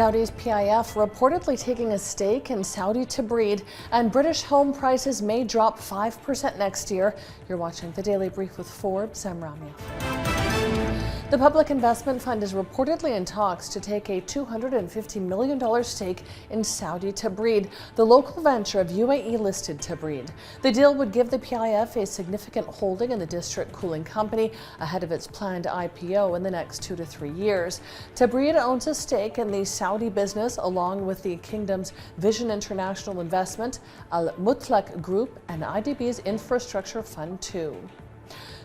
Saudi's PIF reportedly taking a stake in Saudi Tabreed, and British home prices may drop 5% next year. You're watching the Daily Brief with Forbes. I'm Ramya. The Public Investment Fund is reportedly in talks to take a $250 million stake in Saudi Tabreed, the local venture of UAE-listed Tabreed. The deal would give the PIF a significant holding in the district cooling company ahead of its planned IPO in the next 2 to 3 years. Tabreed owns a stake in the Saudi business along with the kingdom's Vision International Investment, Al Mutlaq Group, and IDB's Infrastructure Fund 2.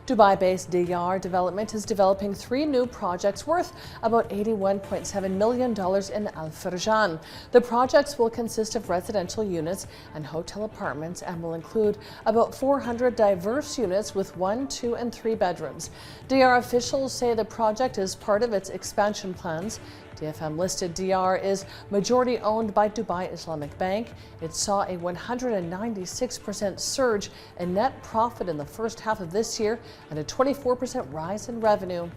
Dubai-based Adhere Development is developing 3 new projects worth about $81.7 million in Al Farjan. The projects will consist of residential units and hotel apartments and will include about 400 diverse units with 1, 2, and 3 bedrooms. Adhere officials say the project is part of its expansion plans. DFM-listed Adhere is majority owned by Dubai Islamic Bank. It saw a 196% surge in net profit in the first half of this year and a 24% rise in revenue.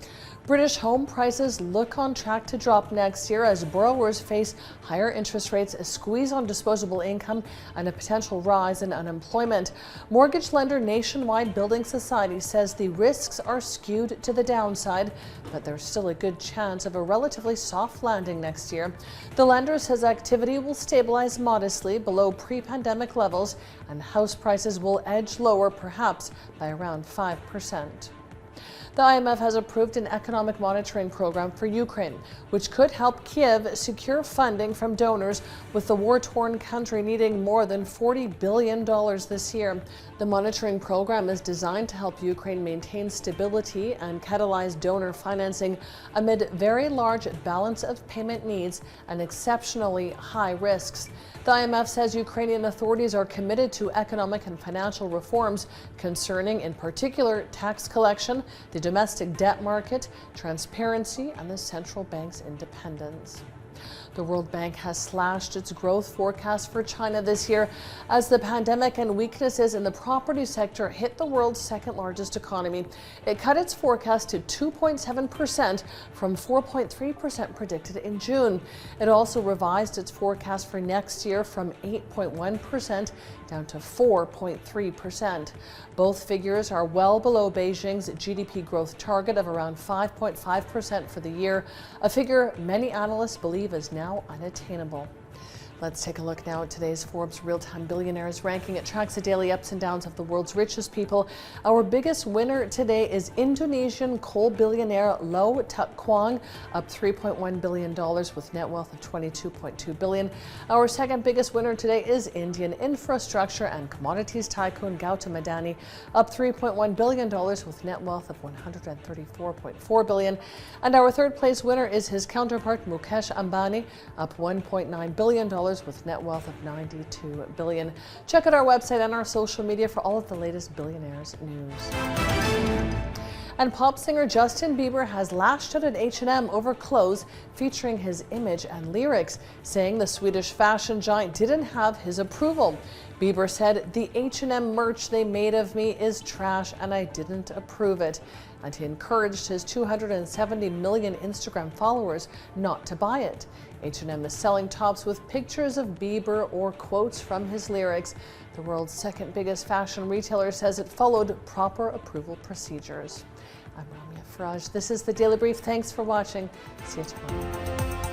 British home prices look on track to drop next year as borrowers face higher interest rates, a squeeze on disposable income, and a potential rise in unemployment. Mortgage lender Nationwide Building Society says the risks are skewed to the downside, but there's still a good chance of a relatively soft landing next year. The lender says activity will stabilize modestly below pre-pandemic levels and house prices will edge lower, perhaps by around 5%. The IMF has approved an economic monitoring program for Ukraine, which could help Kiev secure funding from donors, with the war-torn country needing more than $40 billion this year. The monitoring program is designed to help Ukraine maintain stability and catalyze donor financing amid very large balance of payment needs and exceptionally high risks. The IMF says Ukrainian authorities are committed to economic and financial reforms concerning, in particular, tax collection, the domestic debt market, transparency, and the central bank's independence. The World Bank has slashed its growth forecast for China this year as the pandemic and weaknesses in the property sector hit the world's second largest economy. It cut its forecast to 2.7% from 4.3% predicted in June. It also revised its forecast for next year from 8.1% down to 4.3%. Both figures are well below Beijing's GDP growth target of around 5.5% for the year, a figure many analysts believe is now unattainable. Let's take a look now at today's Forbes Real-Time Billionaires ranking. It tracks the daily ups and downs of the world's richest people. Our biggest winner today is Indonesian coal billionaire Low Tuck Kwang, up $3.1 billion with net wealth of $22.2 billion. Our second biggest winner today is Indian infrastructure and commodities tycoon Gautam Adani, up $3.1 billion with net wealth of $134.4 billion. And our third place winner is his counterpart Mukesh Ambani, up $1.9 billion with net wealth of $92 billion. Check out our website and our social media for all of the latest billionaires news. And pop singer Justin Bieber has lashed out at H&M over clothes featuring his image and lyrics, saying the Swedish fashion giant didn't have his approval. Bieber said, "The H&M merch they made of me is trash and I didn't approve it." And he encouraged his 270 million Instagram followers not to buy it. H&M is selling tops with pictures of Bieber or quotes from his lyrics. The world's second biggest fashion retailer says it followed proper approval procedures. I'm Ramya Faraj. This is the Daily Brief. Thanks for watching. See you tomorrow.